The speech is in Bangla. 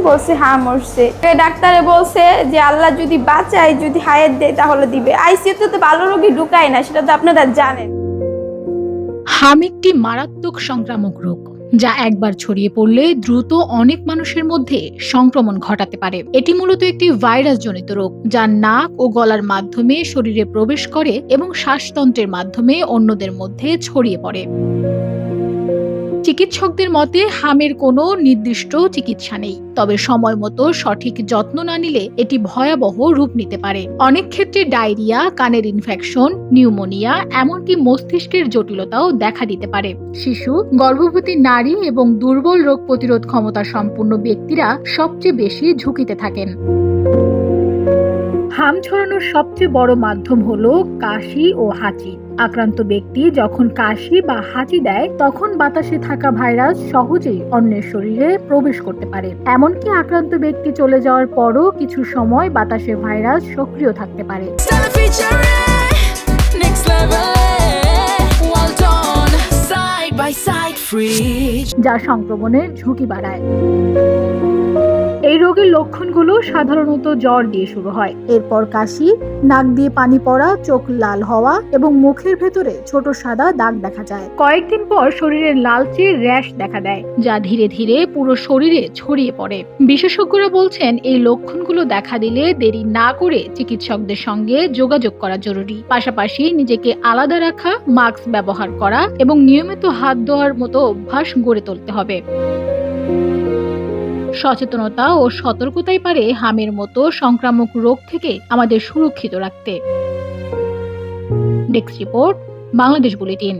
বলছে হ্যাঁ মরছে। ডাক্তারে বলছে যে আল্লাহ যদি বাঁচায়, যদি হায়াত দেয় তাহলে দিবে। আইসিইউতে তো ভালো রোগী ঢুকায় না, সেটা তো আপনারা জানেন। হাম একটি মারাত্মক সংক্রামক রোগ, যা একবার ছড়িয়ে পড়লে দ্রুত অনেক মানুষের মধ্যে সংক্রমণ ঘটাতে পারে। এটি মূলত একটি ভাইরাস জনিত রোগ, যা নাক ও গলার মাধ্যমে শরীরে প্রবেশ করে এবং শ্বাসতন্ত্রের মাধ্যমে অন্যদের মধ্যে ছড়িয়ে পড়ে। চিকিৎসকদের মতে হামের কোনো নির্দিষ্ট চিকিৎসা নেই, তবে সময় মতো সঠিক যত্ন না নিলে এটি ভয়াবহ রূপ নিতে পারে। অনেক ক্ষেত্রে ডায়রিয়া, কানের ইনফেকশন, নিউমোনিয়া, এমনকি মস্তিষ্কের জটিলতাও দেখা দিতে পারে। শিশু, গর্ভবতী নারী এবং দুর্বল রোগ প্রতিরোধ ক্ষমতা সম্পন্ন ব্যক্তিরা সবচেয়ে বেশি ঝুঁকিতে থাকেন। হাম ছড়ানোর সবচেয়ে বড় মাধ্যম হলো কাশি ও হাঁচি। আক্রান্ত ব্যক্তি যখন কাশি বা হাঁচি দেয়, তখন বাতাসে থাকা ভাইরাস সহজেই অন্যের শরীরে প্রবেশ করতে পারে। এমনকি আক্রান্ত ব্যক্তি চলে যাওয়ার পরও কিছু সময় বাতাসে ভাইরাস সক্রিয় থাকতে পারে। যা সংক্রমণের ঝুঁকি বাড়ায়। এই রোগের লক্ষণগুলো সাধারণত জ্বর দিয়ে শুরু হয়, এরপর কাশি, নাক দিয়ে পানি পড়া, চোখ লাল হওয়া এবং মুখের ভেতরে ছোট সাদা দাগ দেখা যায়। কয়েকদিন পর শরীরের লালচে র্যাশ দেখা দেয়, যা ধীরে ধীরে পুরো শরীরে ছড়িয়ে পড়ে। বিশেষজ্ঞরা বলছেন এই লক্ষণগুলো দেখা দিলে দেরি না করে চিকিৎসকদের সঙ্গে যোগাযোগ করা জরুরি। পাশাপাশি নিজেকে আলাদা রাখা, মাস্ক ব্যবহার করা এবং নিয়মিত হাত ধোয়ার মতো অভ্যাস গড়ে তুলতে হবে। সচেতনতা ও সতর্কতাই পারে হামের মতো সংক্রামক রোগ থেকে আমাদের সুরক্ষিত রাখতে। Desk report, Bangladesh bulletin.